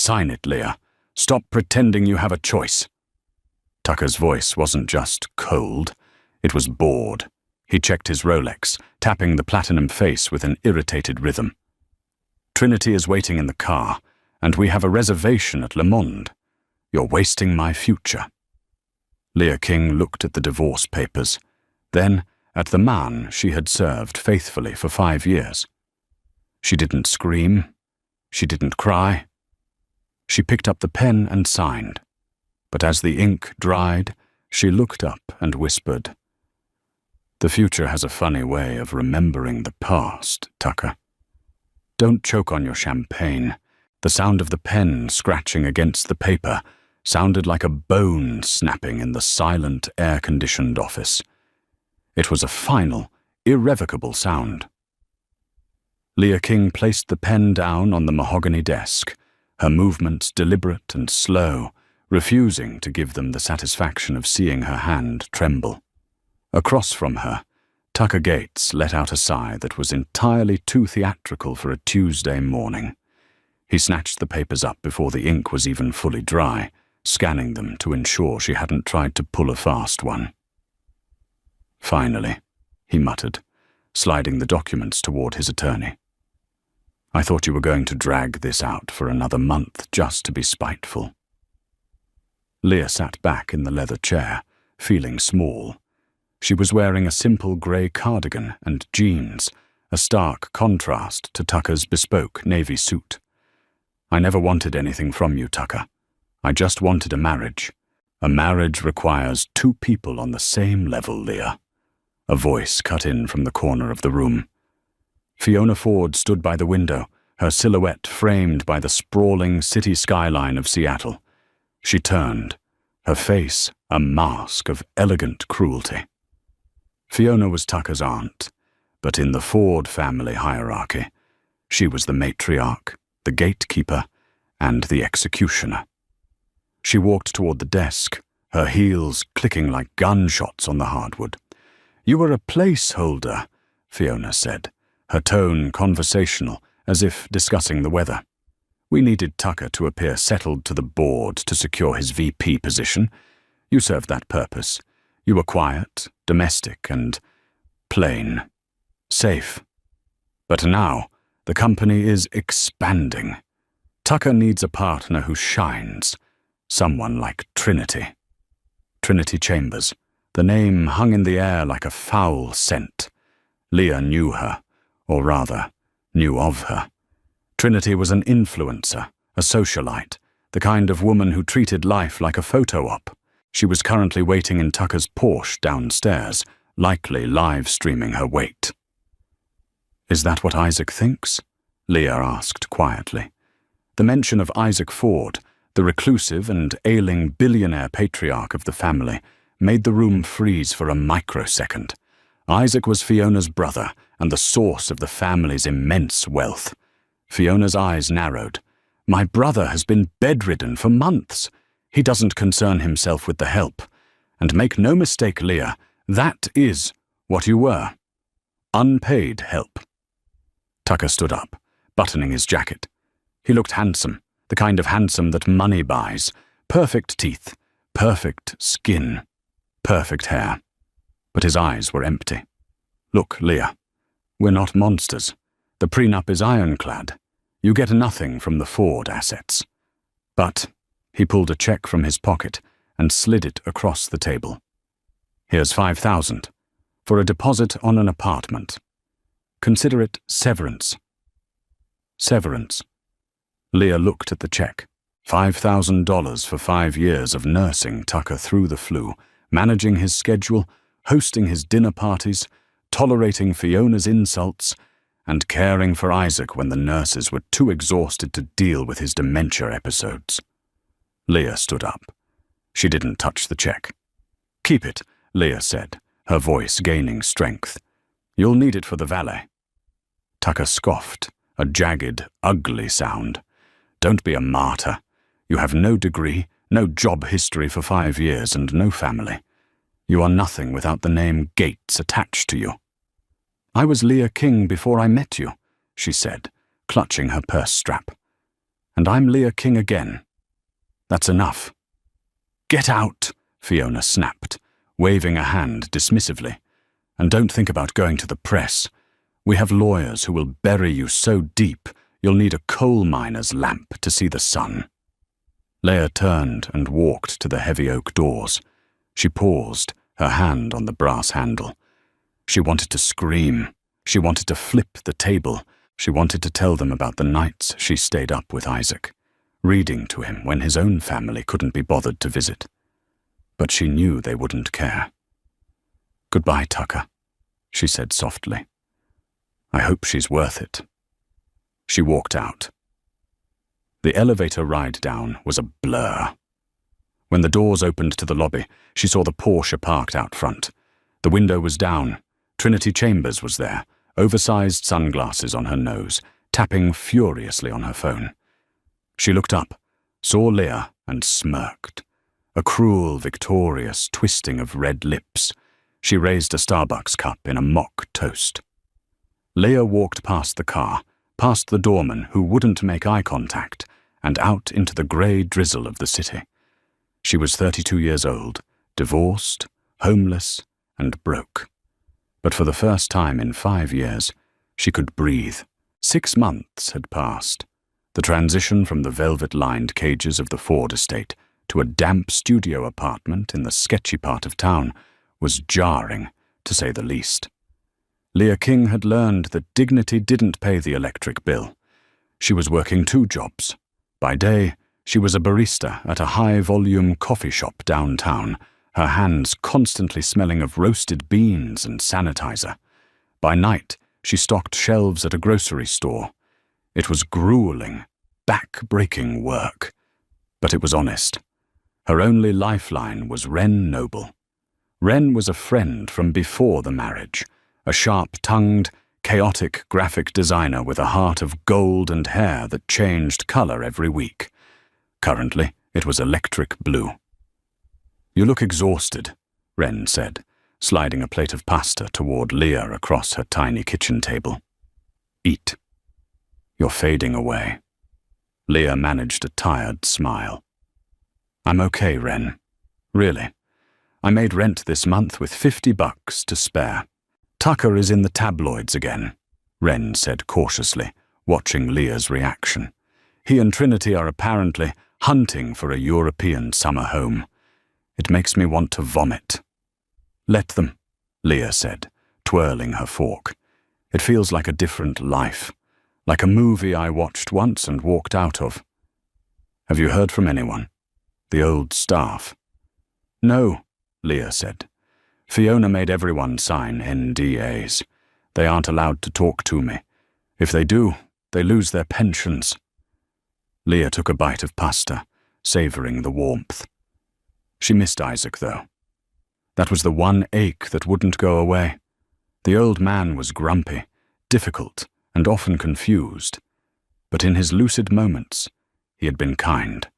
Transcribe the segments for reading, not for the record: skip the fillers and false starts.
Sign it, Leah. Stop pretending you have a choice." Tucker's voice wasn't just cold, it was bored. He checked his Rolex, tapping the platinum face with an irritated rhythm. "Trinity is waiting in the car, and we have a reservation at Le Monde. You're wasting my future." Leah King looked at the divorce papers, then at the man she had served faithfully for 5 years. She didn't scream. She didn't cry. She picked up the pen and signed. But as the ink dried, she looked up and whispered, "The future has a funny way of remembering the past, Tucker. Don't choke on your champagne." The sound of the pen scratching against the paper sounded like a bone snapping in the silent, air-conditioned office. It was a final, irrevocable sound. Leah King placed the pen down on the mahogany desk, her movements deliberate and slow, refusing to give them the satisfaction of seeing her hand tremble. Across from her, Tucker Gates let out a sigh that was entirely too theatrical for a Tuesday morning. He snatched the papers up before the ink was even fully dry, scanning them to ensure she hadn't tried to pull a fast one. "Finally," he muttered, sliding the documents toward his attorney. "I thought you were going to drag this out for another month just to be spiteful." Leah sat back in the leather chair, feeling small. She was wearing a simple grey cardigan and jeans, a stark contrast to Tucker's bespoke navy suit. "I never wanted anything from you, Tucker. I just wanted a marriage. A marriage requires 2 people on the same level, Leah." A voice cut in from the corner of the room. Fiona Ford stood by the window, her silhouette framed by the sprawling city skyline of Seattle. She turned, her face a mask of elegant cruelty. Fiona was Tucker's aunt, but in the Ford family hierarchy, she was the matriarch, the gatekeeper, and the executioner. She walked toward the desk, her heels clicking like gunshots on the hardwood. "You were a placeholder," Fiona said, her tone conversational, as if discussing the weather. "We needed Tucker to appear settled to the board to secure his VP position. You served that purpose. You were quiet, domestic, and plain. Safe. But now, the company is expanding. Tucker needs a partner who shines. Someone like Trinity." Trinity Chambers. The name hung in the air like a foul scent. Leah knew her, or rather, knew of her. Trinity was an influencer, a socialite, the kind of woman who treated life like a photo op. She was currently waiting in Tucker's Porsche downstairs, likely live-streaming her wait. "Is that what Isaac thinks?" Leah asked quietly. The mention of Isaac Ford, the reclusive and ailing billionaire patriarch of the family, made the room freeze for a microsecond. Isaac was Fiona's brother and the source of the family's immense wealth. Fiona's eyes narrowed. "My brother has been bedridden for months. He doesn't concern himself with the help. And make no mistake, Leah, that is what you were. Unpaid help." Tucker stood up, buttoning his jacket. He looked handsome, the kind of handsome that money buys. Perfect teeth, perfect skin, perfect hair. But his eyes were empty. "Look, Leah, we're not monsters. The prenup is ironclad. You get nothing from the Ford assets. But," he pulled a check from his pocket and slid it across the table. "Here's $5,000 for a deposit on an apartment. Consider it severance." Severance. Leah looked at the check. $5,000 for 5 years of nursing Tucker through the flu, managing his schedule, hosting his dinner parties, tolerating Fiona's insults, and caring for Isaac when the nurses were too exhausted to deal with his dementia episodes. Leah stood up. She didn't touch the check. "Keep it," Leah said, her voice gaining strength. "You'll need it for the valet." Tucker scoffed, a jagged, ugly sound. "Don't be a martyr. You have no degree, no job history for 5 years, and no family. You are nothing without the name Gates attached to you." "I was Leah King before I met you," she said, clutching her purse strap. And I'm Leah King again. That's enough. Get out, Fiona snapped, waving a hand dismissively. And don't think about going to the press. We have lawyers who will bury you so deep you'll need a coal miner's lamp to see the sun. Leah turned and walked to the heavy oak doors. She paused, her hand on the brass handle. She wanted to scream. She wanted to flip the table. She wanted to tell them about the nights she stayed up with Isaac, reading to him when his own family couldn't be bothered to visit. But she knew they wouldn't care. "Goodbye, Tucker," she said softly. "I hope she's worth it." She walked out. The elevator ride down was a blur. When the doors opened to the lobby, she saw the Porsche parked out front. The window was down. Trinity Chambers was there, oversized sunglasses on her nose, tapping furiously on her phone. She looked up, saw Leah, and smirked. A cruel, victorious twisting of red lips. She raised a Starbucks cup in a mock toast. Leah walked past the car, past the doorman who wouldn't make eye contact, and out into the grey drizzle of the city. She was 32 years old, divorced, homeless, and broke. But for the first time in 5 years, she could breathe. 6 months had passed. The transition from the velvet-lined cages of the Ford estate to a damp studio apartment in the sketchy part of town was jarring, to say the least. Leah King had learned that dignity didn't pay the electric bill. She was working 2 jobs. By day, she was a barista at a high-volume coffee shop downtown, her hands constantly smelling of roasted beans and sanitizer. By night, she stocked shelves at a grocery store. It was grueling, back-breaking work. But it was honest. Her only lifeline was Wren Noble. Wren was a friend from before the marriage, a sharp-tongued, chaotic graphic designer with a heart of gold and hair that changed color every week. Currently, it was electric blue. "You look exhausted," Wren said, sliding a plate of pasta toward Leah across her tiny kitchen table. "Eat. You're fading away." Leah managed a tired smile. "I'm okay, Wren. Really. I made rent this month with $50 to spare." "Tucker is in the tabloids again," Wren said cautiously, watching Leah's reaction. "He and Trinity are apparently hunting for a European summer home. It makes me want to vomit." "Let them," Leah said, twirling her fork. "It feels like a different life, like a movie I watched once and walked out of." "Have you heard from anyone? The old staff?" "No," Leah said. "Fiona made everyone sign NDAs. They aren't allowed to talk to me. If they do, they lose their pensions." Leah took a bite of pasta, savoring the warmth. She missed Isaac, though. That was the one ache that wouldn't go away. The old man was grumpy, difficult, and often confused. But in his lucid moments, he had been kind.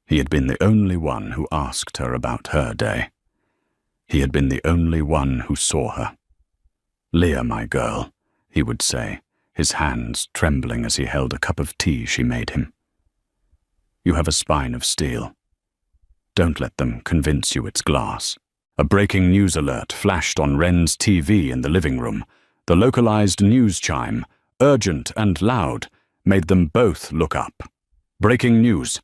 He had been the only one who asked her about her day. He had been the only one who saw her. "Leah, my girl," he would say, his hands trembling as he held a cup of tea she made him. "You have a spine of steel. Don't let them convince you it's glass." A breaking news alert flashed on Wren's TV in the living room. The localized news chime, urgent and loud, made them both look up. Breaking news.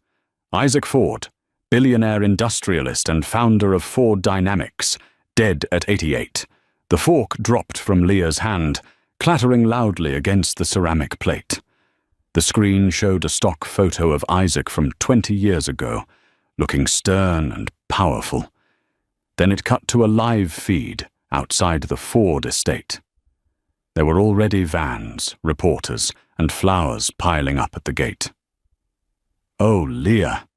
Isaac Ford, billionaire industrialist and founder of Ford Dynamics, dead at 88. The fork dropped from Leah's hand, clattering loudly against the ceramic plate. The screen showed a stock photo of Isaac from 20 years ago, looking stern and powerful. Then it cut to a live feed outside the Ford estate. There were already vans, reporters, and flowers piling up at the gate. "Oh, Leah,"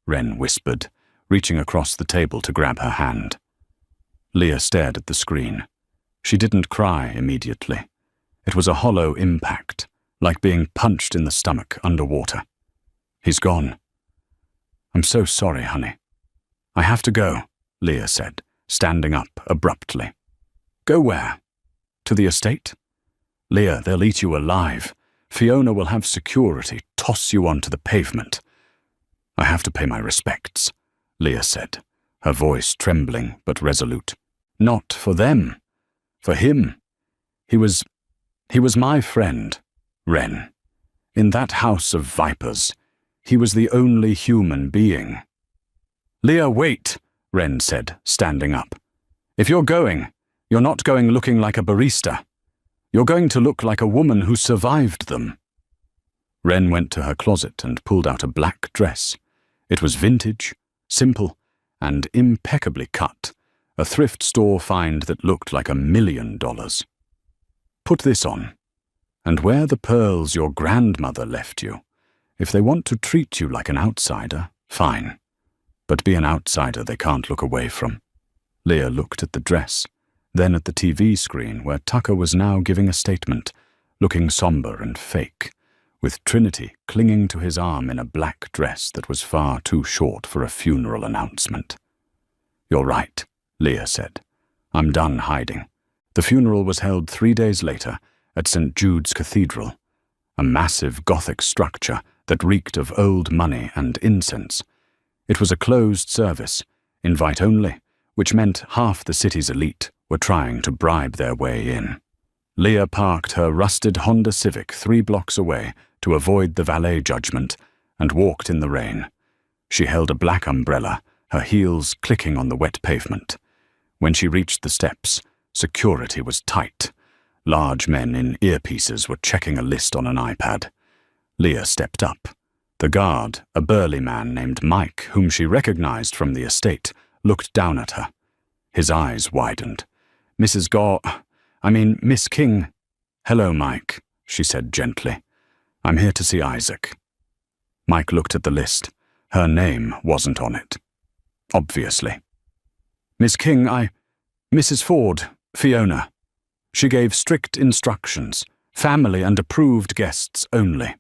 Wren whispered, reaching across the table to grab her hand. Leah stared at the screen. She didn't cry immediately. It was a hollow impact, like being punched in the stomach underwater. "He's gone." "I'm so sorry, honey." "I have to go," Leah said, standing up abruptly. "Go where? To the estate?" "Leah, they'll eat you alive. Fiona will have security toss you onto the pavement. I have to pay my respects, Leah said, her voice trembling but resolute. Not for them. For him. He was my friend, Wren. In that house of vipers, he was the only human being. Leah, wait, Wren said, standing up. If you're going, you're not going looking like a barista. You're going to look like a woman who survived them. Wren went to her closet and pulled out a black dress. It was vintage, simple, and impeccably cut, a thrift store find that looked like $1 million. Put this on, and wear the pearls your grandmother left you. If they want to treat you like an outsider, fine. But be an outsider they can't look away from. Leah looked at the dress, then at the TV screen where Tucker was now giving a statement, looking somber and fake, with Trinity clinging to his arm in a black dress that was far too short for a funeral announcement. You're right, Leah said. I'm done hiding. The funeral was held 3 days later at St. Jude's Cathedral, a massive Gothic structure that reeked of old money and incense. It was a closed service, invite only, which meant half the city's elite were trying to bribe their way in. Leah parked her rusted Honda Civic 3 blocks away to avoid the valet judgment and walked in the rain. She held a black umbrella, her heels clicking on the wet pavement. When she reached the steps, security was tight. Large men in earpieces were checking a list on an iPad. Leah stepped up. The guard, a burly man named Mike, whom she recognized from the estate, looked down at her. His eyes widened. Miss King. Hello, Mike, she said gently. I'm here to see Isaac. Mike looked at the list. Her name wasn't on it. Obviously. Miss King, Mrs. Ford, Fiona. She gave strict instructions, family and approved guests only.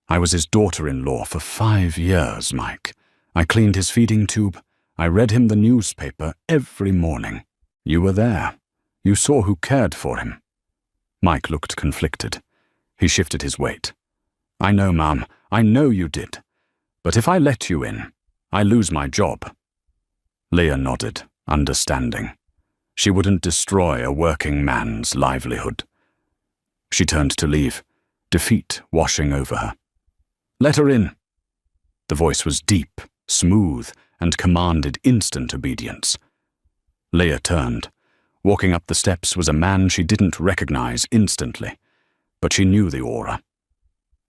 I was his daughter-in-law for 5 years, Mike. I cleaned his feeding tube. I read him the newspaper every morning. You were there. You saw who cared for him. Mike looked conflicted. He shifted his weight. I know, Mum. I know you did. But if I let you in, I lose my job. Leah nodded, understanding. She wouldn't destroy a working man's livelihood. She turned to leave, defeat washing over her. Let her in. The voice was deep, smooth, and commanded instant obedience. Leah turned. Walking up the steps was a man she didn't recognize instantly, but she knew the aura.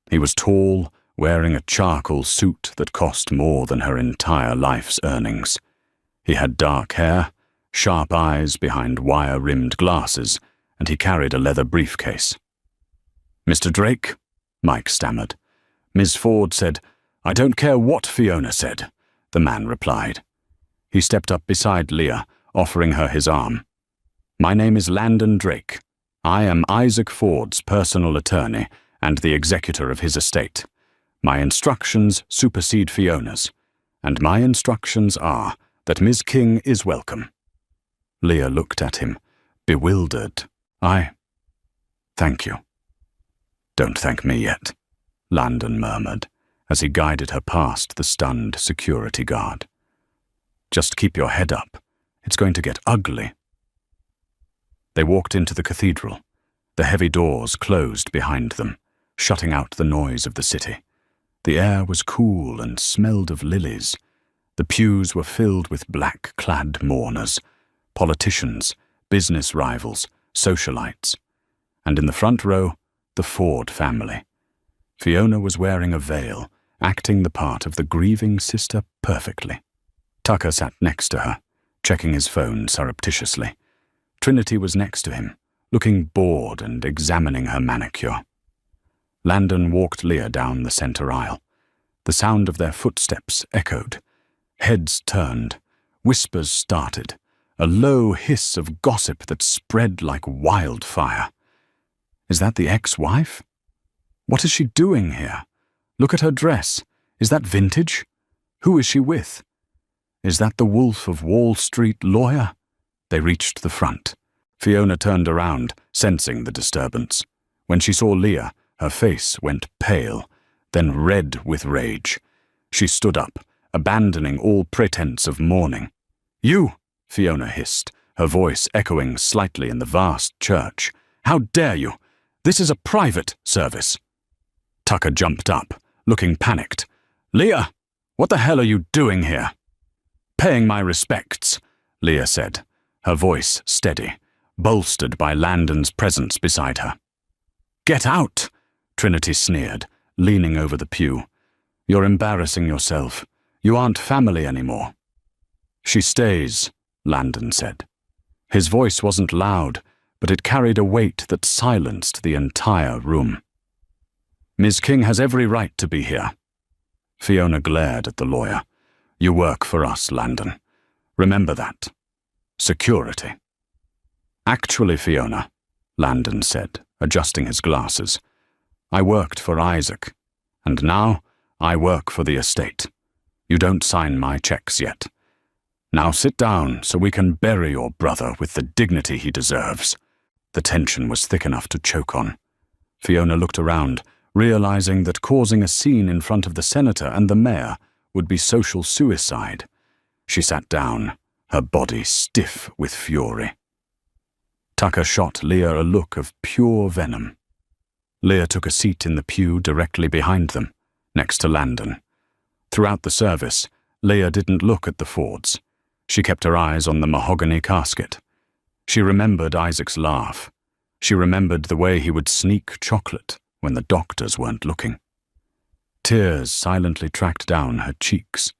He was tall, wearing a charcoal suit that cost more than her entire life's earnings. He had dark hair, sharp eyes behind wire-rimmed glasses, and he carried a leather briefcase. Mr. Drake, Mike stammered. Ms. Ford said, I don't care what Fiona said, the man replied. He stepped up beside Leah, offering her his arm. My name is Landon Drake. I am Isaac Ford's personal attorney and the executor of his estate. My instructions supersede Fiona's, and my instructions are that Ms. King is welcome. Leah looked at him, bewildered. Thank you. Don't thank me yet, Landon murmured, as he guided her past the stunned security guard. Just keep your head up. It's going to get ugly. They walked into the cathedral. The heavy doors closed behind them, shutting out the noise of the city. The air was cool and smelled of lilies. The pews were filled with black-clad mourners, politicians, business rivals, socialites. And in the front row, the Ford family. Fiona was wearing a veil, acting the part of the grieving sister perfectly. Tucker sat next to her, checking his phone surreptitiously. Trinity was next to him, looking bored and examining her manicure. Landon walked Leah down the center aisle. The sound of their footsteps echoed. Heads turned. Whispers started. A low hiss of gossip that spread like wildfire. Is that the ex-wife? What is she doing here? Look at her dress. Is that vintage? Who is she with? Is that the Wolf of Wall Street lawyer? They reached the front. Fiona turned around, sensing the disturbance. When she saw Leah, Her face went pale, then red with rage. She stood up, abandoning all pretense of mourning. "You!" Fiona hissed, her voice echoing slightly in the vast church. "How dare you? This is a private service." Tucker jumped up, looking panicked. "Leah, what the hell are you doing here?" "Paying my respects," Leah said, her voice steady, bolstered by Landon's presence beside her. "Get out," Trinity sneered, leaning over the pew. "You're embarrassing yourself. You aren't family anymore." "She stays," Landon said. His voice wasn't loud, but it carried a weight that silenced the entire room. "Ms. King has every right to be here." Fiona glared at the lawyer. "You work for us, Landon. Remember that. Security." "Actually, Fiona," Landon said, adjusting his glasses, "I worked for Isaac, and now I work for the estate. You don't sign my checks yet. Now sit down so we can bury your brother with the dignity he deserves." The tension was thick enough to choke on. Fiona looked around, realizing that causing a scene in front of the senator and the mayor would be social suicide. She sat down, her body stiff with fury. Tucker shot Leah a look of pure venom. Leah took a seat in the pew directly behind them, next to Landon. Throughout the service, Leah didn't look at the Fords. She kept her eyes on the mahogany casket. She remembered Isaac's laugh. She remembered the way he would sneak chocolate when the doctors weren't looking. Tears silently tracked down her cheeks.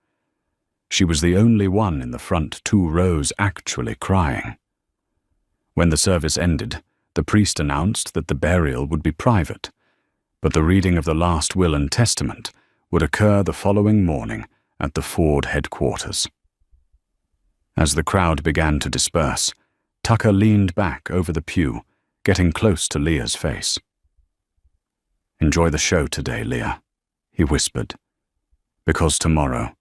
She was the only one in the front 2 rows actually crying. When the service ended, the priest announced that the burial would be private, but the reading of the last will and testament would occur the following morning at the Ford headquarters. As the crowd began to disperse, Tucker leaned back over the pew, getting close to Leah's face. "Enjoy the show today, Leah," he whispered. "Because tomorrow,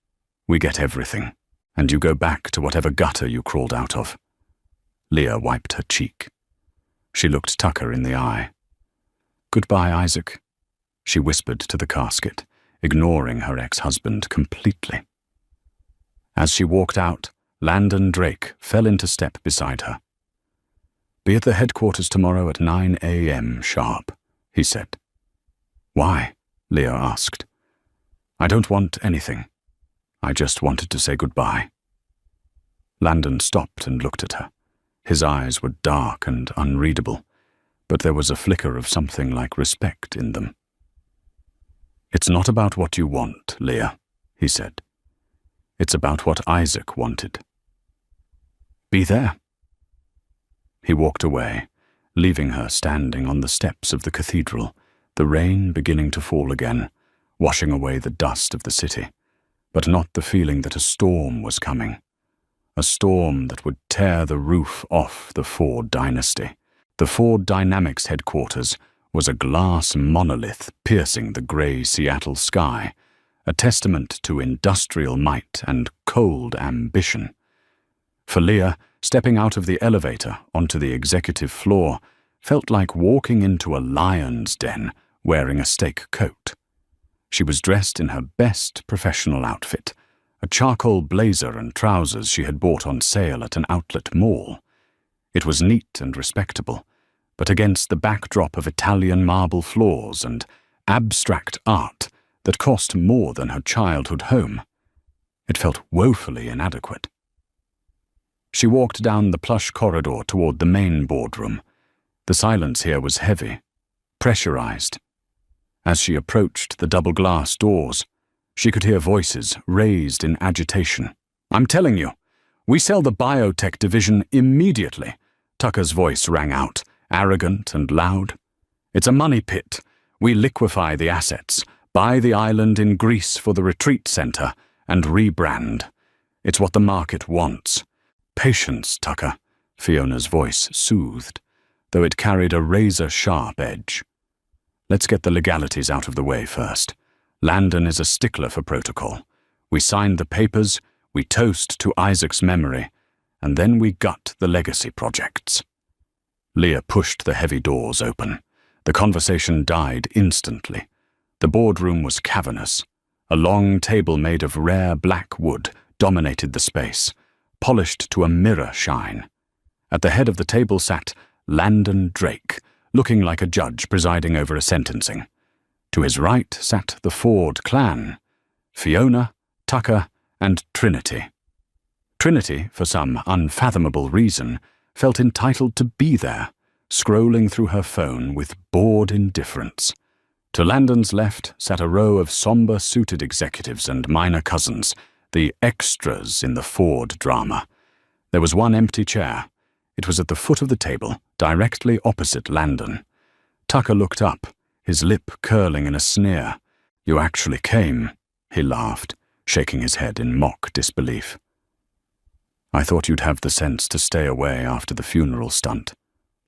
we get everything, and you go back to whatever gutter you crawled out of." Leah wiped her cheek. She looked Tucker in the eye. "Goodbye, Isaac," she whispered to the casket, ignoring her ex-husband completely. As she walked out, Landon Drake fell into step beside her. "Be at the headquarters tomorrow at 9 a.m. sharp," he said. "Why?" Leah asked. "I don't want anything. I just wanted to say goodbye." Landon stopped and looked at her. His eyes were dark and unreadable, but there was a flicker of something like respect in them. "It's not about what you want, Leah," he said. "It's about what Isaac wanted. Be there." He walked away, leaving her standing on the steps of the cathedral, the rain beginning to fall again, washing away the dust of the city, but not the feeling that a storm was coming. A storm that would tear the roof off the Ford dynasty. The Ford Dynamics headquarters was a glass monolith piercing the grey Seattle sky, a testament to industrial might and cold ambition. For Leah, stepping out of the elevator onto the executive floor felt like walking into a lion's den wearing a steak coat. She was dressed in her best professional outfit, a charcoal blazer and trousers she had bought on sale at an outlet mall. It was neat and respectable, but against the backdrop of Italian marble floors and abstract art that cost more than her childhood home, it felt woefully inadequate. She walked down the plush corridor toward the main boardroom. The silence here was heavy, pressurized. As she approached the double glass doors, she could hear voices raised in agitation. "I'm telling you, we sell the biotech division immediately," Tucker's voice rang out, arrogant and loud. "It's a money pit. We liquefy the assets, buy the island in Greece for the retreat center, and rebrand. It's what the market wants. Patience, Tucker," Fiona's voice soothed, though it carried a razor-sharp edge. "Let's get the legalities out of the way first. Landon is a stickler for protocol. We sign the papers, we toast to Isaac's memory, and then we gut the legacy projects." Leah pushed the heavy doors open. The conversation died instantly. The boardroom was cavernous. A long table made of rare black wood dominated the space, polished to a mirror shine. At the head of the table sat Landon Drake, looking like a judge presiding over a sentencing. To his right sat the Ford clan, Fiona, Tucker, and Trinity. Trinity, for some unfathomable reason, felt entitled to be there, scrolling through her phone with bored indifference. To Landon's left sat a row of somber-suited executives and minor cousins, the extras in the Ford drama. There was one empty chair. It was at the foot of the table, directly opposite Landon. Tucker looked up, his lip curling in a sneer. "You actually came," he laughed, shaking his head in mock disbelief. "I thought you'd have the sense to stay away after the funeral stunt.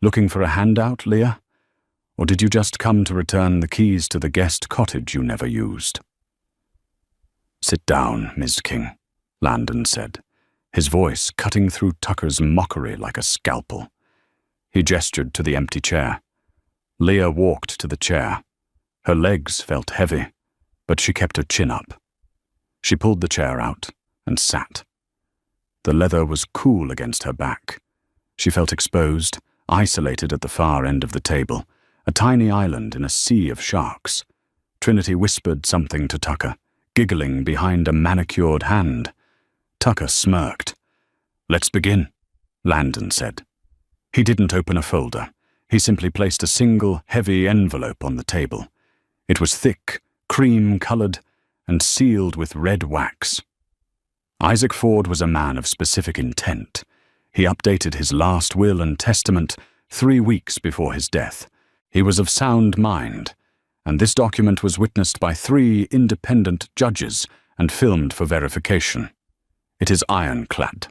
Looking for a handout, Leah? Or did you just come to return the keys to the guest cottage you never used?" "Sit down, Ms. King," Landon said, his voice cutting through Tucker's mockery like a scalpel. He gestured to the empty chair. Leah walked to the chair. Her legs felt heavy, but she kept her chin up. She pulled the chair out and sat. The leather was cool against her back. She felt exposed, isolated at the far end of the table, a tiny island in a sea of sharks. Trinity whispered something to Tucker, giggling behind a manicured hand. Tucker smirked. "Let's begin," Landon said. He didn't open a folder. He simply placed a single, heavy envelope on the table. It was thick, cream-colored, and sealed with red wax. Isaac Ford was a man of specific intent. He updated his last will and testament 3 weeks before his death. He was of sound mind, and this document was witnessed by 3 independent judges and filmed for verification. It is ironclad.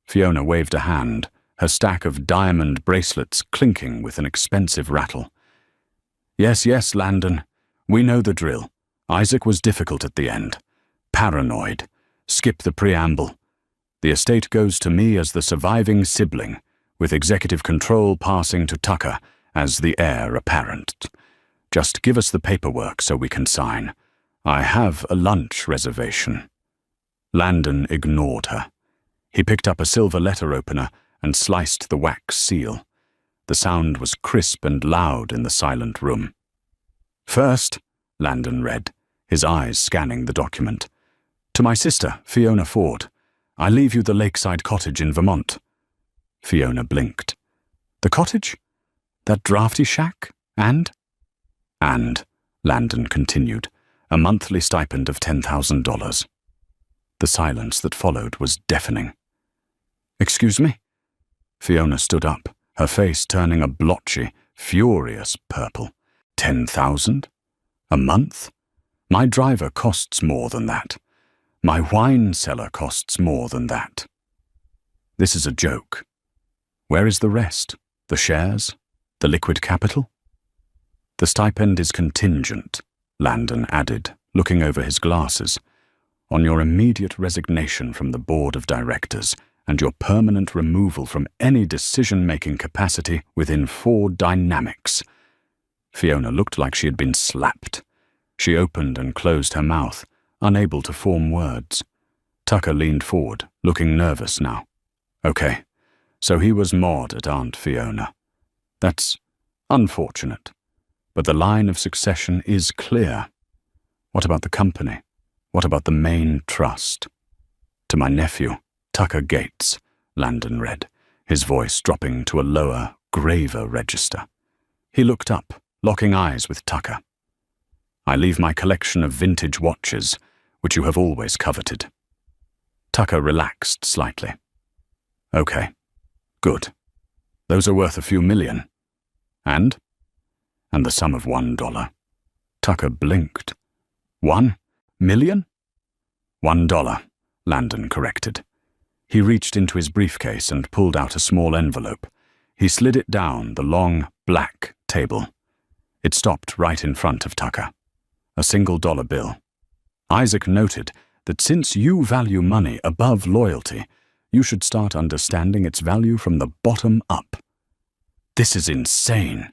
Fiona waved a hand, her stack of diamond bracelets clinking with an expensive rattle. Yes, Landon. We know the drill. Isaac was difficult at the end. Paranoid. Skip the preamble. The estate goes to me as the surviving sibling, with executive control passing to Tucker as the heir apparent. Just give us the paperwork so we can sign. I have a lunch reservation." Landon ignored her. He picked up a silver letter opener and sliced the wax seal. The sound was crisp and loud in the silent room. "First," Landon read, his eyes scanning the document, "to my sister, Fiona Ford. I leave you the lakeside cottage in Vermont." Fiona blinked. "The cottage? That drafty shack? And?" "And," Landon continued, "a monthly stipend of $10,000. The silence that followed was deafening. "Excuse me?" Fiona stood up, her face turning a blotchy, furious purple. 10,000? A month? My driver costs more than that. My wine cellar costs more than that. This is a joke. Where is the rest? The shares? The liquid capital? "The stipend is contingent," Landon added, looking over his glasses, "on your immediate resignation from the board of directors and your permanent removal from any decision-making capacity within Ford Dynamics." Fiona looked like she had been slapped. She opened and closed her mouth, unable to form words. Tucker leaned forward, looking nervous now. "Okay, so he was Maud at Aunt Fiona. That's unfortunate, but the line of succession is clear. What about the company? What about the main trust?" "To my nephew, Tucker Gates," Landon read, his voice dropping to a lower, graver register. He looked up, locking eyes with Tucker. "I leave my collection of vintage watches, which you have always coveted." Tucker relaxed slightly. "Okay, good. Those are worth a few million. And? And the sum of $1. Tucker blinked. $1 million? $1, Landon corrected. He reached into his briefcase and pulled out a small envelope. He slid it down the long, black table. It stopped right in front of Tucker. A single dollar bill. Isaac noted that since you value money above loyalty, you should start understanding its value from the bottom up. "This is insane."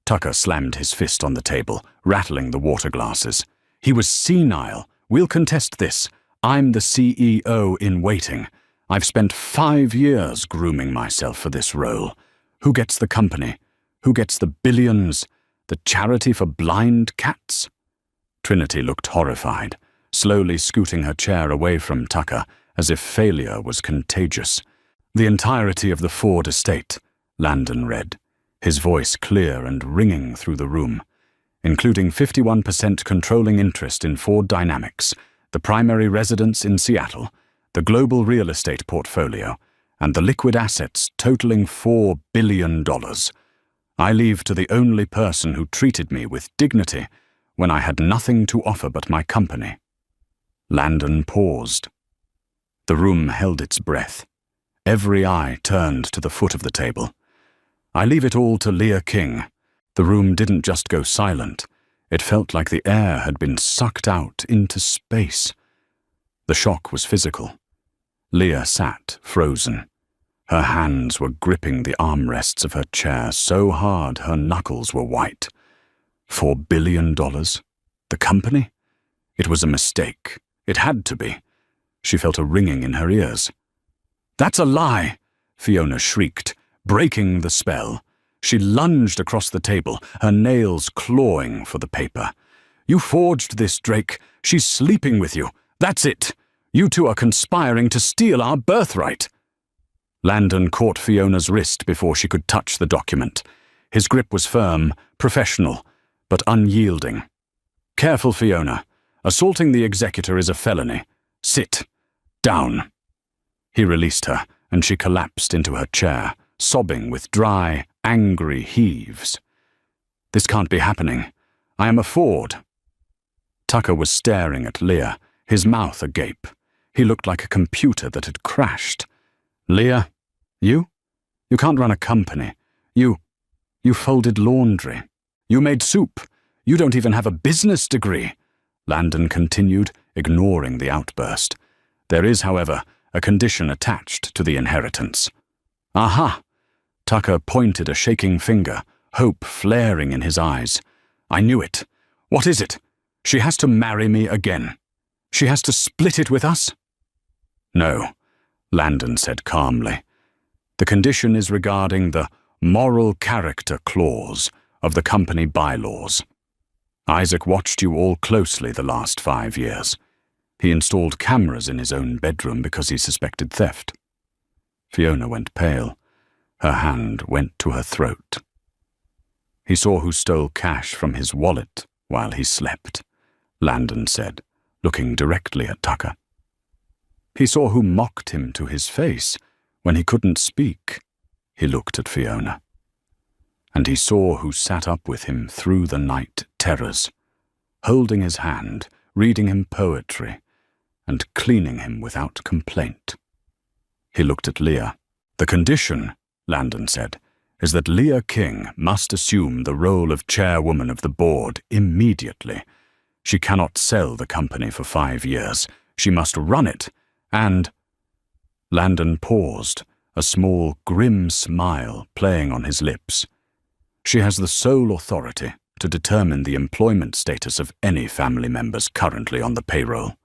Tucker slammed his fist on the table, rattling the water glasses. He was senile. We'll contest this. I'm the CEO in waiting. I've spent 5 years grooming myself for this role. Who gets the company? Who gets the billions? The charity for blind cats? Trinity looked horrified, slowly scooting her chair away from Tucker, as if failure was contagious. The entirety of the Ford estate, Landon read, his voice clear and ringing through the room, including 51% controlling interest in Ford Dynamics, the primary residence in Seattle, the global real estate portfolio, and the liquid assets totaling $4 billion. I leave to the only person who treated me with dignity when I had nothing to offer but my company. Landon paused. The room held its breath. Every eye turned to the foot of the table. I leave it all to Leah King. The room didn't just go silent. It felt like the air had been sucked out into space. The shock was physical. Leah sat, frozen. Her hands were gripping the armrests of her chair so hard her knuckles were white. $4 billion? The company? It was a mistake. It had to be. She felt a ringing in her ears. "That's a lie!" Fiona shrieked, breaking the spell. She lunged across the table, her nails clawing for the paper. "You forged this, Drake. She's sleeping with you. That's it. You two are conspiring to steal our birthright." Landon caught Fiona's wrist before she could touch the document. His grip was firm, professional, but unyielding. "Careful, Fiona. Assaulting the executor is a felony. Sit. Down." He released her, and she collapsed into her chair, sobbing with dry, angry heaves. "This can't be happening. I am a Ford." Tucker was staring at Leah, his mouth agape. He looked like a computer that had crashed. "Leah, you? You can't run a company. You folded laundry. You made soup. You don't even have a business degree," Landon continued, ignoring the outburst. "There is, however, a condition attached to the inheritance." "Aha!" Tucker pointed a shaking finger, hope flaring in his eyes. "I knew it. What is it? She has to marry me again. She has to split it with us?" "No," Landon said calmly. "The condition is regarding the moral character clause of the company bylaws. Isaac watched you all closely the last 5 years. He installed cameras in his own bedroom because he suspected theft." Fiona went pale. Her hand went to her throat. "He saw who stole cash from his wallet while he slept," Landon said, looking directly at Tucker. "He saw who mocked him to his face when he couldn't speak," he looked at Fiona. "And he saw who sat up with him through the night terrors, holding his hand, reading him poetry, and cleaning him without complaint." He looked at Leah. "The condition," Landon said, "is that Leah King must assume the role of chairwoman of the board immediately. She cannot sell the company for 5 years. She must run it, and—" Landon paused, a small, grim smile playing on his lips. "She has the sole authority to determine the employment status of any family members currently on the payroll."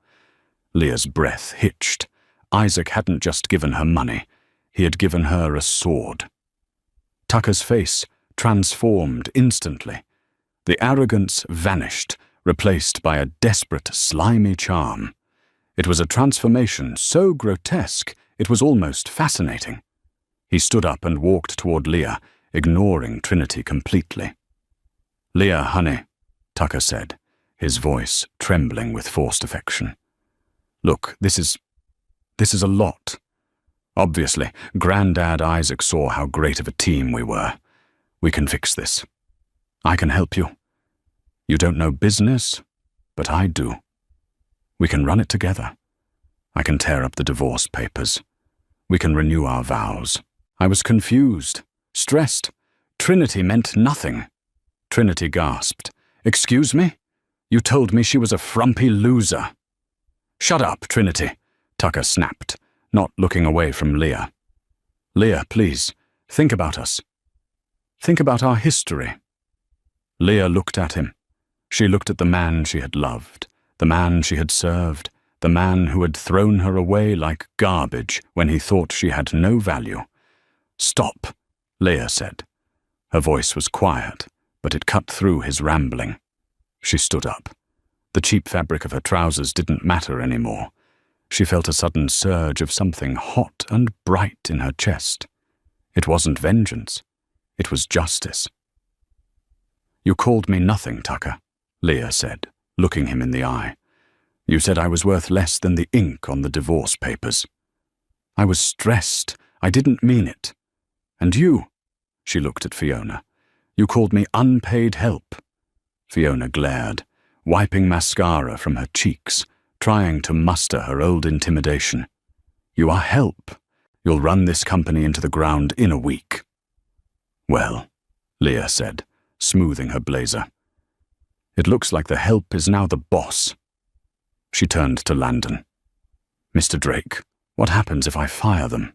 Leah's breath hitched. Isaac hadn't just given her money. He had given her a sword. Tucker's face transformed instantly. The arrogance vanished, replaced by a desperate, slimy charm. It was a transformation so grotesque it was almost fascinating. He stood up and walked toward Leah, ignoring Trinity completely. "Leah, honey," Tucker said, his voice trembling with forced affection. "Look, this is a lot. Obviously, Grandad Isaac saw how great of a team we were. We can fix this. I can help you. You don't know business, but I do. We can run it together. I can tear up the divorce papers. We can renew our vows." I was confused, stressed. Trinity meant nothing. Trinity gasped. "Excuse me? You told me she was a frumpy loser." "Shut up, Trinity," Tucker snapped, not looking away from Leah. "Leah, please, think about us. Think about our history. Leah looked at him. She looked at the man she had loved, the man she had served, the man who had thrown her away like garbage when he thought she had no value. "Stop," Leah said. Her voice was quiet, but it cut through his rambling. She stood up. The cheap fabric of her trousers didn't matter anymore. She felt a sudden surge of something hot and bright in her chest. It wasn't vengeance. It was justice. "You called me nothing, Tucker," Leah said, looking him in the eye. "You said I was worth less than the ink on the divorce papers. I was stressed. I didn't mean it. And you," she looked at Fiona, "you called me unpaid help." Fiona glared, wiping mascara from her cheeks, trying to muster her old intimidation. "You are help. You'll run this company into the ground in a week." "Well," Leah said, smoothing her blazer, "it looks like the help is now the boss." She turned to Landon. "Mr. Drake, what happens if I fire them?"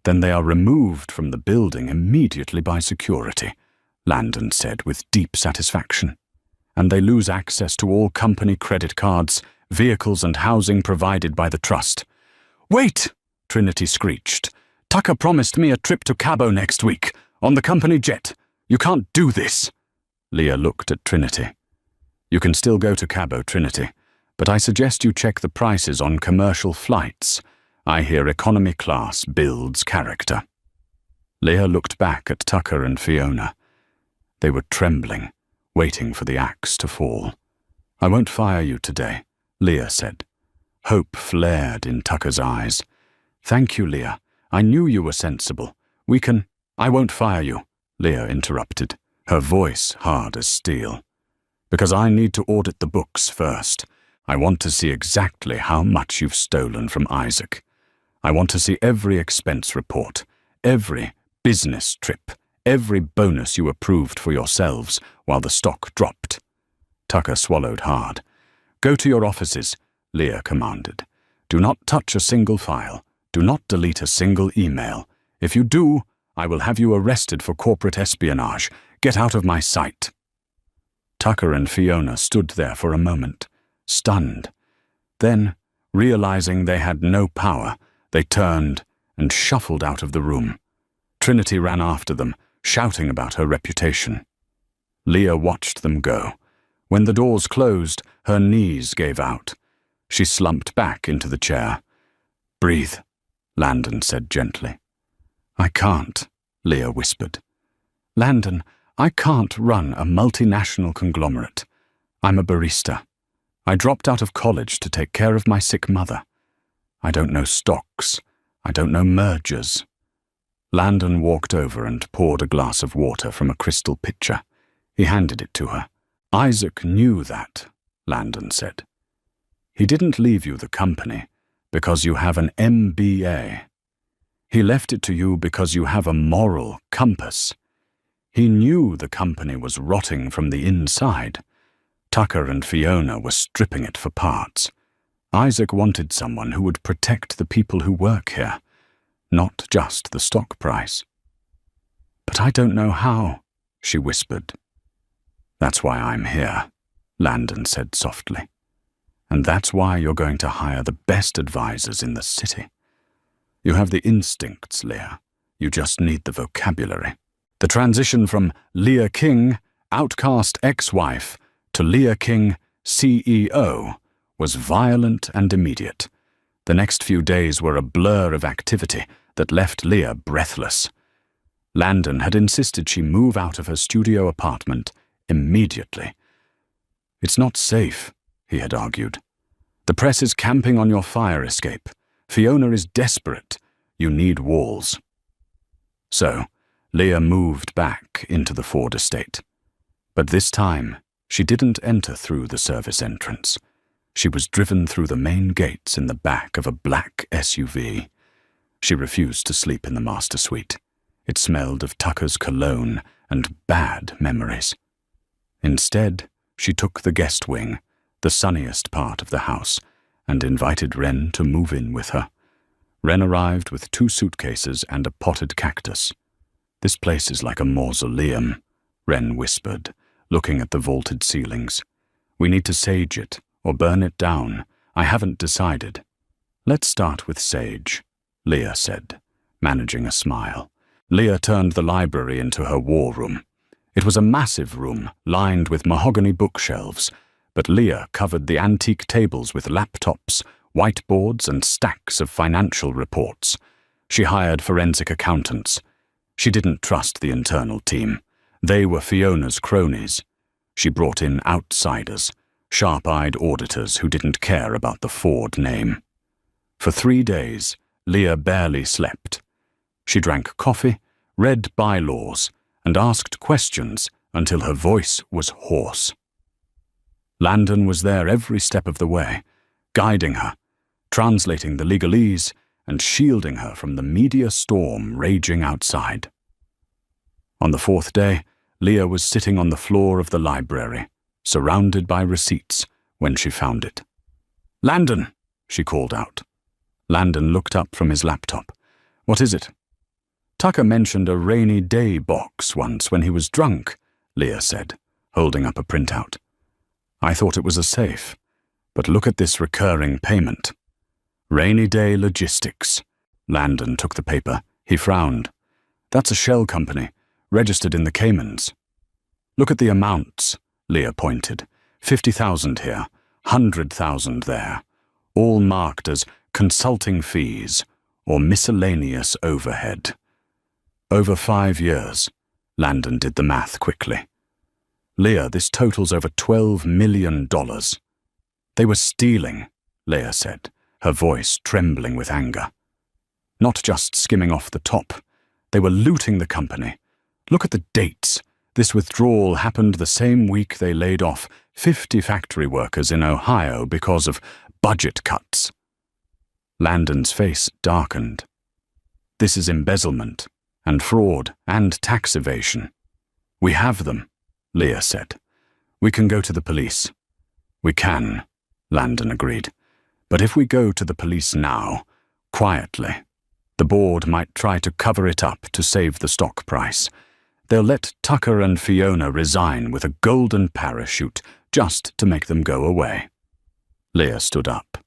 "Then they are removed from the building immediately by security," Landon said with deep satisfaction. "And they lose access to all company credit cards, vehicles and housing provided by the trust." "Wait!" Trinity screeched. "Tucker promised me a trip to Cabo next week, on the company jet. You can't do this." Leah looked at Trinity. "You can still go to Cabo, Trinity, but I suggest you check the prices on commercial flights. I hear economy class builds character." Leah looked back at Tucker and Fiona. They were trembling, waiting for the axe to fall. "I won't fire you today," Leah said. Hope flared in Tucker's eyes. "Thank you, Leah. I knew you were sensible. We can—" "I won't fire you," Leah interrupted, her voice hard as steel. "Because I need to audit the books first. I want to see exactly how much you've stolen from Isaac. I want to see every expense report, every business trip, every bonus you approved for yourselves while the stock dropped." Tucker swallowed hard. "Go to your offices," Leah commanded. "Do not touch a single file. Do not delete a single email. If you do, I will have you arrested for corporate espionage. Get out of my sight." Tucker and Fiona stood there for a moment, stunned. Then, realizing they had no power, they turned and shuffled out of the room. Trinity ran after them, shouting about her reputation. Leah watched them go. When the doors closed, her knees gave out. She slumped back into the chair. "Breathe," Landon said gently. "I can't," Leah whispered. "Landon, I can't run a multinational conglomerate. I'm a barista. I dropped out of college to take care of my sick mother. I don't know stocks. I don't know mergers." Landon walked over and poured a glass of water from a crystal pitcher. He handed it to her. "Isaac knew that," Landon said. "He didn't leave you the company because you have an MBA. He left it to you because you have a moral compass. He knew the company was rotting from the inside. Tucker and Fiona were stripping it for parts. Isaac wanted someone who would protect the people who work here, not just the stock price." "But I don't know how," she whispered. "That's why I'm here," Landon said softly. "And that's why you're going to hire the best advisors in the city. You have the instincts, Leah. You just need the vocabulary." The transition from Leah King, outcast ex-wife, to Leah King, CEO, was violent and immediate. The next few days were a blur of activity that left Leah breathless. Landon had insisted she move out of her studio apartment immediately. "It's not safe," he had argued. "The press is camping on your fire escape. Fiona is desperate. You need walls." So, Leah moved back into the Ford estate. But this time, she didn't enter through the service entrance. She was driven through the main gates in the back of a black SUV. She refused to sleep in the master suite. It smelled of Tucker's cologne and bad memories. Instead, she took the guest wing, the sunniest part of the house, and invited Wren to move in with her. Wren arrived with 2 suitcases and a potted cactus. "This place is like a mausoleum," Wren whispered, looking at the vaulted ceilings. "We need to sage it, or burn it down. I haven't decided." "Let's start with sage," Leah said, managing a smile. Leah turned the library into her war room. It was a massive room, lined with mahogany bookshelves, but Leah covered the antique tables with laptops, whiteboards, and stacks of financial reports. She hired forensic accountants. She didn't trust the internal team. They were Fiona's cronies. She brought in outsiders, sharp-eyed auditors who didn't care about the Ford name. For 3 days, Leah barely slept. She drank coffee, read bylaws, and asked questions until her voice was hoarse. Landon was there every step of the way, guiding her, translating the legalese, and shielding her from the media storm raging outside. On the 4th day, Leah was sitting on the floor of the library, surrounded by receipts, when she found it. "Landon!" she called out. Landon looked up from his laptop. "What is it?" "Tucker mentioned a rainy day box once when he was drunk," Leah said, holding up a printout. "I thought it was a safe, but look at this recurring payment. Rainy Day Logistics." Landon took the paper. He frowned. "That's a shell company, registered in the Caymans." "Look at the amounts," Leah pointed. 50,000 here, 100,000 there, all marked as consulting fees or miscellaneous overhead. Over 5 years, Landon did the math quickly. "Leah, this totals over $12 million. "They were stealing," Leah said, her voice trembling with anger. "Not just skimming off the top. They were looting the company. Look at the dates. This withdrawal happened the same week they laid off 50 factory workers in Ohio because of budget cuts." Landon's face darkened. "This is embezzlement, and fraud, and tax evasion." "We have them," Leah said. "We can go to the police." "We can," Landon agreed. "But if we go to the police now, quietly, the board might try to cover it up to save the stock price. They'll let Tucker and Fiona resign with a golden parachute just to make them go away." Leah stood up.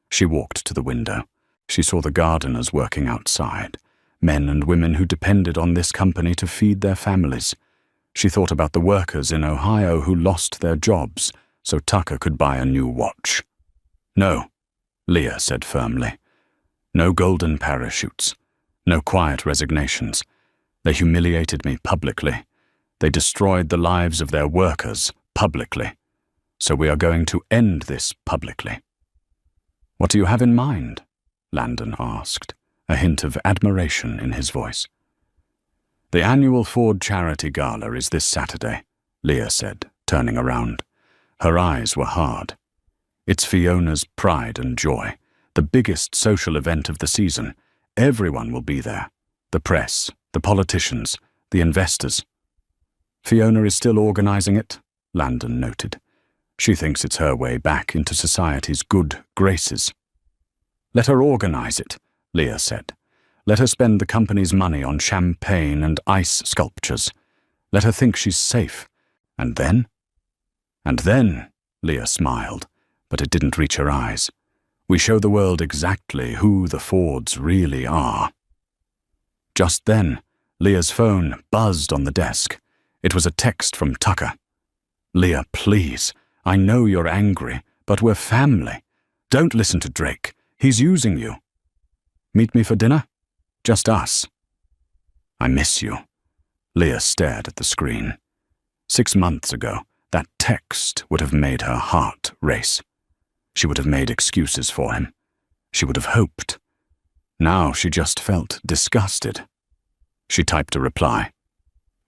She walked to the window. She saw the gardeners working outside, men and women who depended on this company to feed their families. She thought about the workers in Ohio who lost their jobs so Tucker could buy a new watch. "No," Leah said firmly. "No golden parachutes. No quiet resignations. They humiliated me publicly. They destroyed the lives of their workers publicly. So we are going to end this publicly." "What do you have in mind?" Landon asked, a hint of admiration in his voice. "The annual Ford Charity Gala is this Saturday," Leah said, turning around. Her eyes were hard. "It's Fiona's pride and joy, the biggest social event of the season. Everyone will be there. The press, the politicians, the investors." "Fiona is still organizing it," Landon noted. "She thinks it's her way back into society's good graces." "Let her organize it," Leah said. "Let her spend the company's money on champagne and ice sculptures. Let her think she's safe. And then?" "And then," Leah smiled, but it didn't reach her eyes, "we show the world exactly who the Fords really are." Just then, Leah's phone buzzed on the desk. It was a text from Tucker. "Leah, please, I know you're angry, but we're family. Don't listen to Drake. He's using you. Meet me for dinner? Just us." "I miss you." Leah stared at the screen. 6 months ago, that text would have made her heart race. She would have made excuses for him. She would have hoped. Now she just felt disgusted. She typed a reply.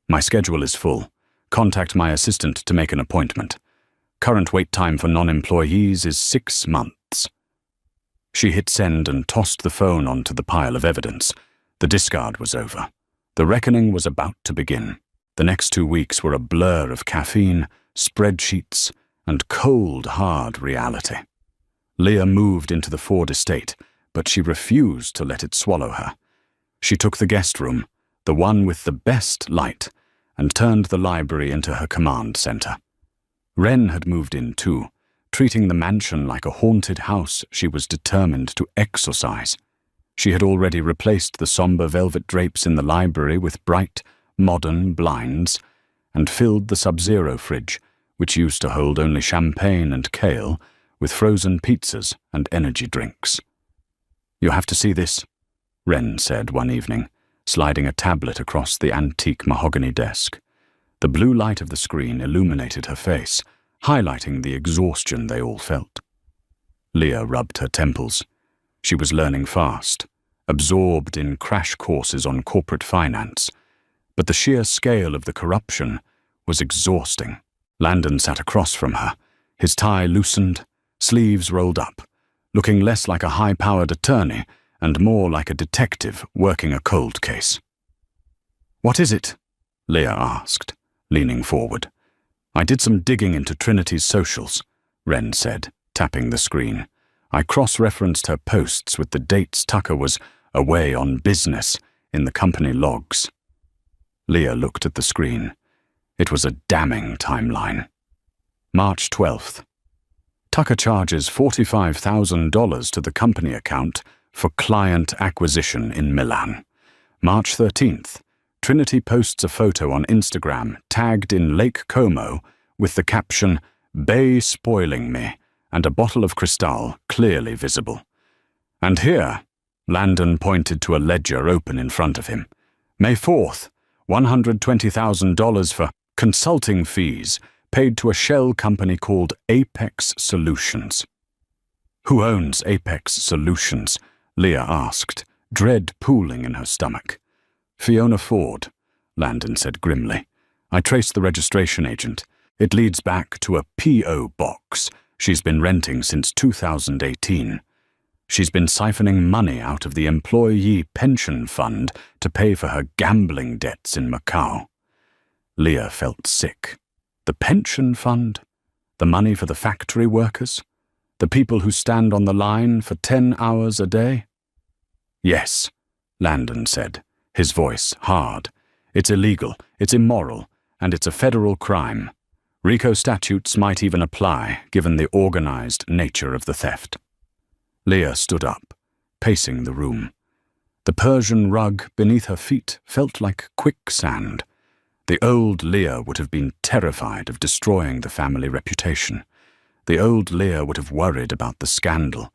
"My schedule is full. Contact my assistant to make an appointment. Current wait time for non-employees is 6 months." She hit send and tossed the phone onto the pile of evidence. The discard was over. The reckoning was about to begin. The next 2 weeks were a blur of caffeine, spreadsheets, and cold, hard reality. Leah moved into the Ford estate, but she refused to let it swallow her. She took the guest room, the one with the best light, and turned the library into her command center. Wren had moved in too, treating the mansion like a haunted house she was determined to exorcise. She had already replaced the somber velvet drapes in the library with bright, modern blinds, and filled the Sub-Zero fridge, which used to hold only champagne and kale, with frozen pizzas and energy drinks. "You have to see this," Wren said one evening, sliding a tablet across the antique mahogany desk. The blue light of the screen illuminated her face, highlighting the exhaustion they all felt. Leah rubbed her temples. She was learning fast, absorbed in crash courses on corporate finance, but the sheer scale of the corruption was exhausting. Landon sat across from her, his tie loosened, sleeves rolled up, looking less like a high-powered attorney and more like a detective working a cold case. "What is it?" Leah asked, leaning forward. "I did some digging into Trinity's socials," Wren said, tapping the screen. "I cross-referenced her posts with the dates Tucker was away on business in the company logs." Leah looked at the screen. It was a damning timeline. March 12th. Tucker charges $45,000 to the company account for client acquisition in Milan. March 13th. Trinity posts a photo on Instagram tagged in Lake Como with the caption, "Bay spoiling me," and a bottle of Cristal clearly visible. And here, Landon pointed to a ledger open in front of him. May 4th, $120,000 for consulting fees paid to a shell company called Apex Solutions. "Who owns Apex Solutions?" Leah asked, dread pooling in her stomach. "Fiona Ford," Landon said grimly. "I traced the registration agent. It leads back to a P.O. box she's been renting since 2018. She's been siphoning money out of the employee pension fund to pay for her gambling debts in Macau." Leah felt sick. The pension fund? The money for the factory workers? The people who stand on the line for 10 hours a day? "Yes," Landon said, his voice hard. "It's illegal, it's immoral, and it's a federal crime. RICO statutes might even apply, given the organized nature of the theft." Leah stood up, pacing the room. The Persian rug beneath her feet felt like quicksand. The old Leah would have been terrified of destroying the family reputation. The old Leah would have worried about the scandal.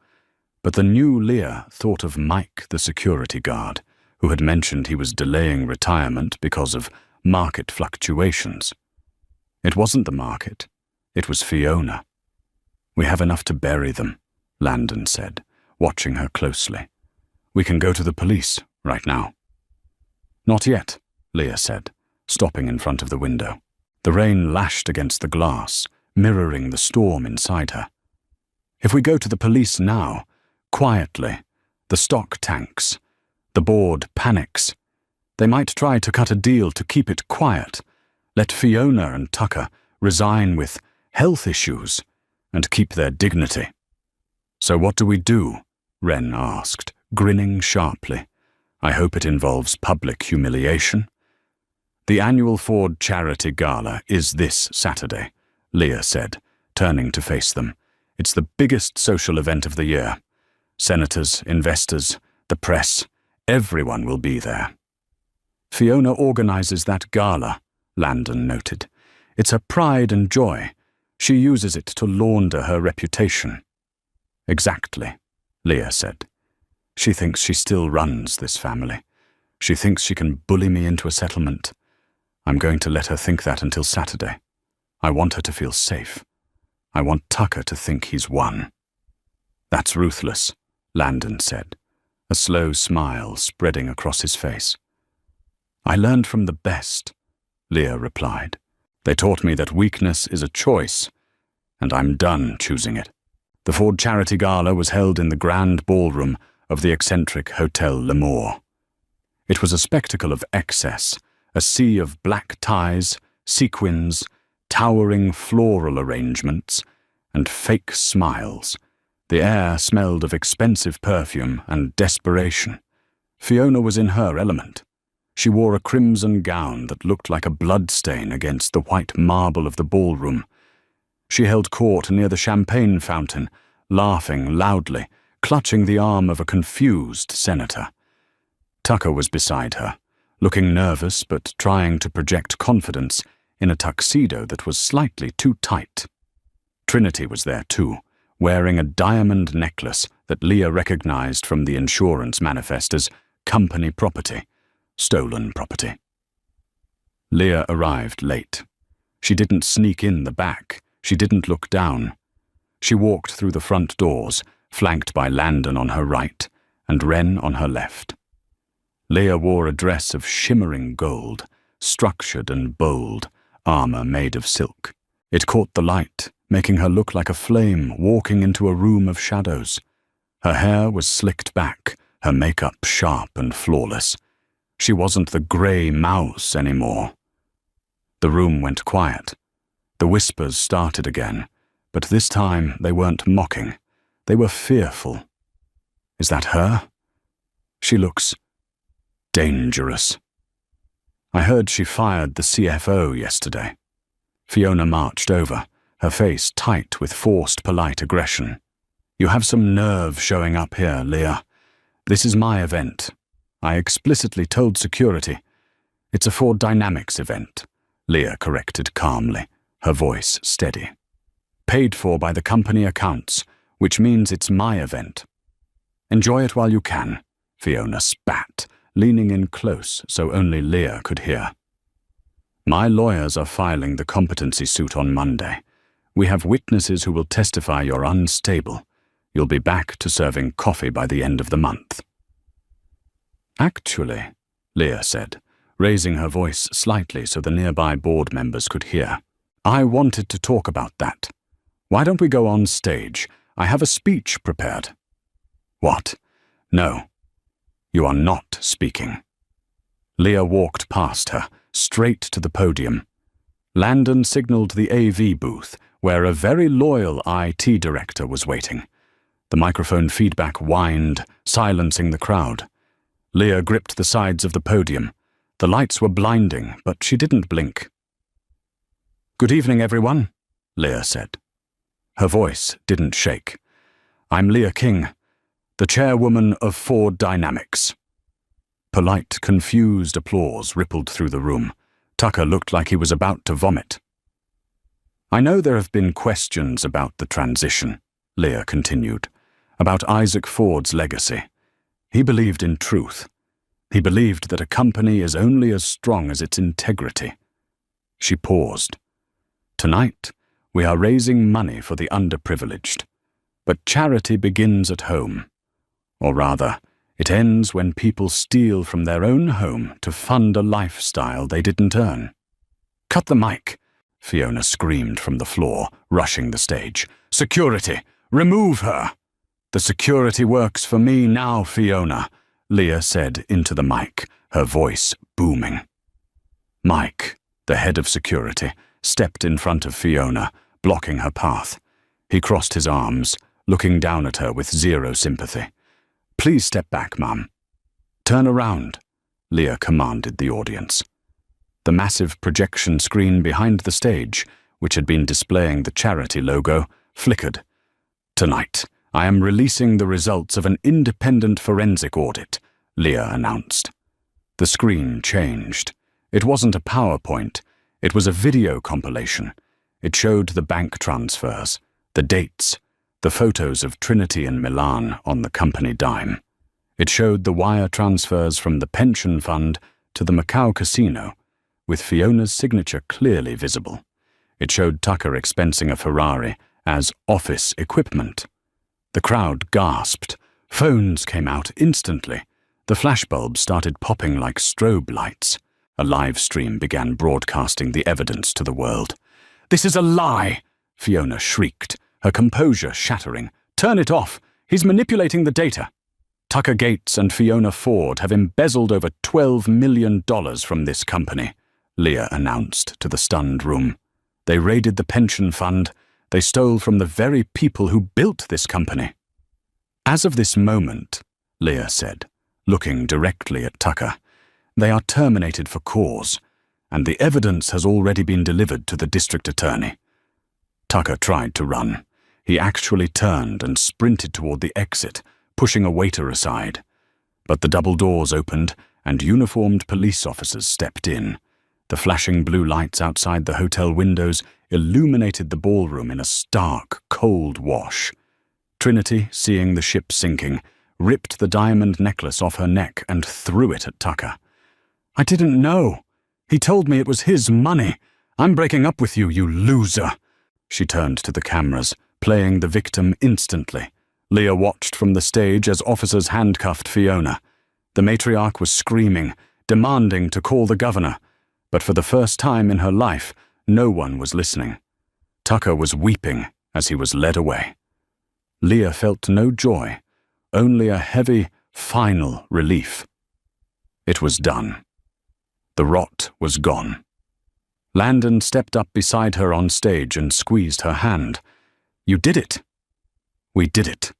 But the new Leah thought of Mike, the security guard, who had mentioned he was delaying retirement because of market fluctuations. It wasn't the market. It was Fiona. "We have enough to bury them," Landon said, watching her closely. "We can go to the police right now." "Not yet," Leah said, stopping in front of the window. The rain lashed against the glass, mirroring the storm inside her. "If we go to the police now, quietly, the stock tanks, the board panics. They might try to cut a deal to keep it quiet, let Fiona and Tucker resign with health issues, and keep their dignity." "So what do we do?" Wren asked, grinning sharply. "I hope it involves public humiliation." "The annual Ford Charity Gala is this Saturday," Leah said, turning to face them. "It's the biggest social event of the year. Senators, investors, the press, everyone will be there." "Fiona organizes that gala," Landon noted. "It's her pride and joy. She uses it to launder her reputation." "Exactly," Leah said. "She thinks she still runs this family. She thinks she can bully me into a settlement. I'm going to let her think that until Saturday. I want her to feel safe. I want Tucker to think he's won." "That's ruthless," Landon said, a slow smile spreading across his face. "I learned from the best," Leah replied. "They taught me that weakness is a choice, and I'm done choosing it." The Ford Charity Gala was held in the grand ballroom of the eccentric Hotel L'Amour. It was a spectacle of excess, a sea of black ties, sequins, towering floral arrangements, and fake smiles. The air smelled of expensive perfume and desperation. Fiona was in her element. She wore a crimson gown that looked like a bloodstain against the white marble of the ballroom. She held court near the champagne fountain, laughing loudly, clutching the arm of a confused senator. Tucker was beside her, looking nervous but trying to project confidence in a tuxedo that was slightly too tight. Trinity was there too, wearing a diamond necklace that Leah recognized from the insurance manifest as company property, stolen property. Leah arrived late. She didn't sneak in the back. She didn't look down. She walked through the front doors, flanked by Landon on her right and Wren on her left. Leah wore a dress of shimmering gold, structured and bold, armor made of silk. It caught the light, making her look like a flame walking into a room of shadows. Her hair was slicked back, her makeup sharp and flawless. She wasn't the grey mouse anymore. The room went quiet. The whispers started again, but this time they weren't mocking. They were fearful. Is that her? She looks dangerous. I heard she fired the CFO yesterday. Fiona marched over, her face tight with forced polite aggression. You have some nerve showing up here, Leah. This is my event. I explicitly told security. It's a Ford Dynamics event, Leah corrected calmly, her voice steady. Paid for by the company accounts, which means it's my event. Enjoy it while you can, Fiona spat, leaning in close so only Leah could hear. My lawyers are filing the competency suit on Monday. We have witnesses who will testify you're unstable. You'll be back to serving coffee by the end of the month. Actually, Leah said, raising her voice slightly so the nearby board members could hear, I wanted to talk about that. Why don't we go on stage? I have a speech prepared. What? No. You are not speaking. Leah walked past her, straight to the podium. Landon signaled the AV booth, where a very loyal IT director was waiting. The microphone feedback whined, silencing the crowd. Leah gripped the sides of the podium. The lights were blinding, but she didn't blink. Good evening, everyone, Leah said. Her voice didn't shake. I'm Leah King, the chairwoman of Ford Dynamics. Polite, confused applause rippled through the room. Tucker looked like he was about to vomit. I know there have been questions about the transition, Leah continued, about Isaac Ford's legacy. He believed in truth. He believed that a company is only as strong as its integrity. She paused. Tonight, we are raising money for the underprivileged. But charity begins at home. Or rather, it ends when people steal from their own home to fund a lifestyle they didn't earn. Cut the mic, Fiona screamed from the floor, rushing the stage. Security! Remove her! The security works for me now, Fiona, Leah said into the mic, her voice booming. Mike, the head of security, stepped in front of Fiona, blocking her path. He crossed his arms, looking down at her with zero sympathy. Please step back, Mum. Turn around, Leah commanded the audience. The massive projection screen behind the stage, which had been displaying the charity logo, flickered. Tonight, I am releasing the results of an independent forensic audit, Leah announced. The screen changed. It wasn't a PowerPoint. It was a video compilation. It showed the bank transfers, the dates, the photos of Trinity and Milan on the company dime. It showed the wire transfers from the pension fund to the Macau casino, with Fiona's signature clearly visible. It showed Tucker expensing a Ferrari as office equipment. The crowd gasped. Phones came out instantly. The flashbulbs started popping like strobe lights. A live stream began broadcasting the evidence to the world. This is a lie, Fiona shrieked, her composure shattering. Turn it off. He's manipulating the data. Tucker Gates and Fiona Ford have embezzled over $12 million from this company, Leah announced to the stunned room. They raided the pension fund. They stole from the very people who built this company. As of this moment, Leah said, looking directly at Tucker, They are terminated for cause, and the evidence has already been delivered to the district attorney. Tucker tried to run. He actually turned and sprinted toward the exit, pushing a waiter aside. But the double doors opened, and uniformed police officers stepped in. The flashing blue lights outside the hotel windows illuminated the ballroom in a stark, cold wash. Trinity, seeing the ship sinking, ripped the diamond necklace off her neck and threw it at Tucker. "I didn't know. He told me it was his money. I'm breaking up with you, you loser." She turned to the cameras, playing the victim instantly. Leah watched from the stage as officers handcuffed Fiona. The matriarch was screaming, demanding to call the governor, but for the first time in her life, no one was listening. Tucker was weeping as he was led away. Leah felt no joy, only a heavy, final relief. It was done. The rot was gone. Landon stepped up beside her on stage and squeezed her hand. "You did it." "We did it,"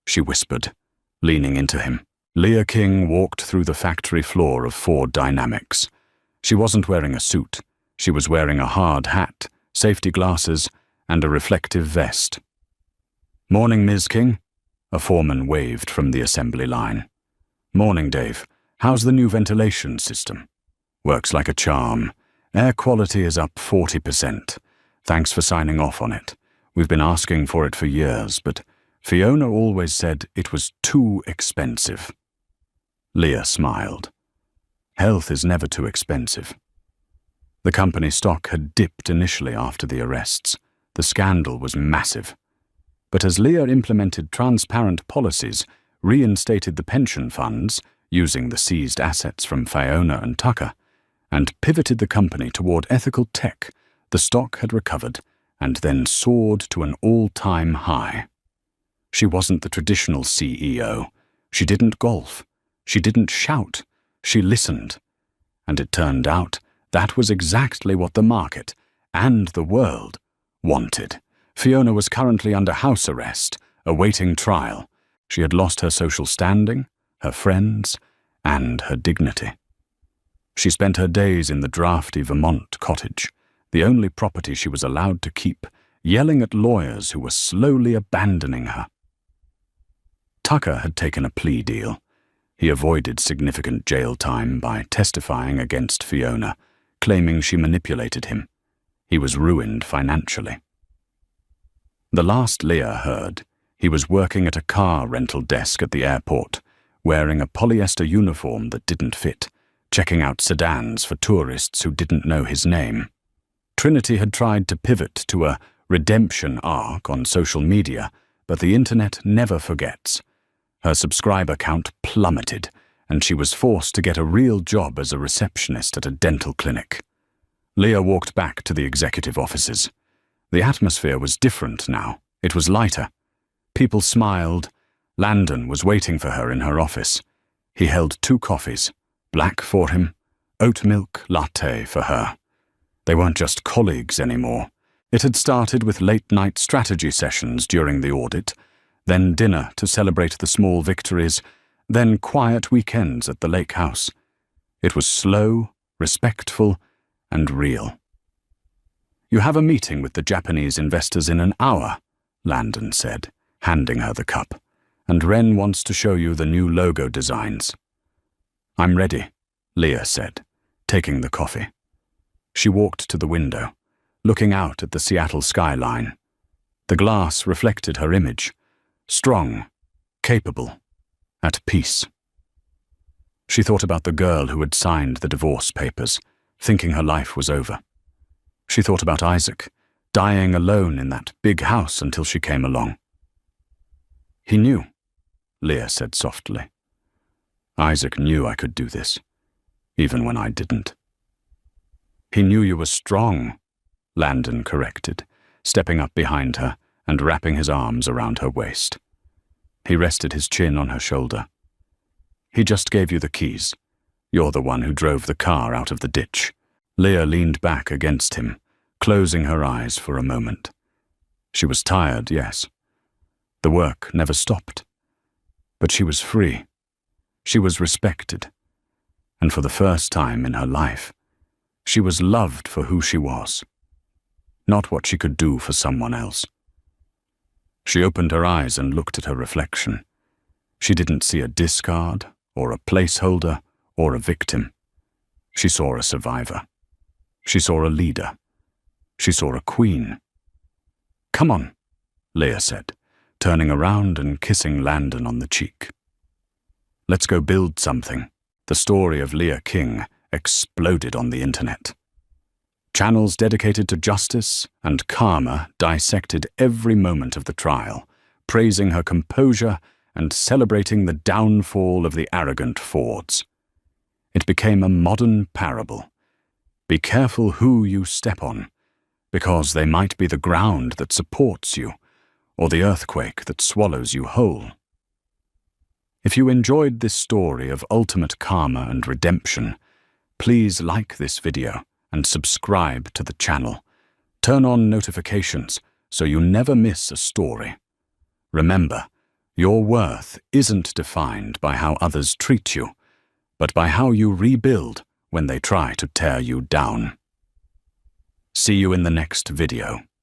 she whispered, leaning into him. Leah King walked through the factory floor of Ford Dynamics. She wasn't wearing a suit. She was wearing a hard hat, safety glasses, and a reflective vest. "Morning, Ms. King," a foreman waved from the assembly line. "Morning, Dave. How's the new ventilation system?" "Works like a charm. Air quality is up 40%. Thanks for signing off on it. We've been asking for it for years, but Fiona always said it was too expensive." Leah smiled. Health is never too expensive. The company stock had dipped initially after the arrests. The scandal was massive. But as Leah implemented transparent policies, reinstated the pension funds, using the seized assets from Fiona and Tucker, and pivoted the company toward ethical tech, the stock had recovered and then soared to an all-time high. She wasn't the traditional CEO. She didn't golf. She didn't shout. She listened. And it turned out that was exactly what the market and the world wanted. Fiona was currently under house arrest, awaiting trial. She had lost her social standing, her friends, and her dignity. She spent her days in the drafty Vermont cottage, the only property she was allowed to keep, yelling at lawyers who were slowly abandoning her. Tucker had taken a plea deal. He avoided significant jail time by testifying against Fiona, claiming she manipulated him. He was ruined financially. The last Leah heard, he was working at a car rental desk at the airport, wearing a polyester uniform that didn't fit, checking out sedans for tourists who didn't know his name. Trinity had tried to pivot to a redemption arc on social media, but the internet never forgets. Her subscriber count plummeted, and she was forced to get a real job as a receptionist at a dental clinic. Leah walked back to the executive offices. The atmosphere was different now. It was lighter. People smiled. Landon was waiting for her in her office. He held 2 coffees, black for him, oat milk latte for her. They weren't just colleagues anymore. It had started with late-night strategy sessions during the audit, then dinner to celebrate the small victories, then quiet weekends at the lake house. It was slow, respectful, and real. "You have a meeting with the Japanese investors in an hour," Landon said, handing her the cup, "and Ren wants to show you the new logo designs." "I'm ready," Leah said, taking the coffee. She walked to the window, looking out at the Seattle skyline. The glass reflected her image, strong, capable, at peace. She thought about the girl who had signed the divorce papers, thinking her life was over. She thought about Isaac, dying alone in that big house until she came along. "He knew," Leah said softly. "Isaac knew I could do this, even when I didn't." "He knew you were strong," Landon corrected, stepping up behind her and wrapping his arms around her waist. He rested his chin on her shoulder. "He just gave you the keys. You're the one who drove the car out of the ditch." Leah leaned back against him, closing her eyes for a moment. She was tired, yes. The work never stopped. But she was free. She was respected. And for the first time in her life, she was loved for who she was, not what she could do for someone else. She opened her eyes and looked at her reflection. She didn't see a discard, or a placeholder, or a victim. She saw a survivor. She saw a leader. She saw a queen. "Come on," Leah said, turning around and kissing Landon on the cheek. "Let's go build something." The story of Leah King exploded on the internet. Channels dedicated to justice and karma dissected every moment of the trial, praising her composure and celebrating the downfall of the arrogant Fords. It became a modern parable. Be careful who you step on, because they might be the ground that supports you, or the earthquake that swallows you whole. If you enjoyed this story of ultimate karma and redemption, please like this video and subscribe to the channel. Turn on notifications so you never miss a story. Remember, your worth isn't defined by how others treat you, but by how you rebuild when they try to tear you down. See you in the next video.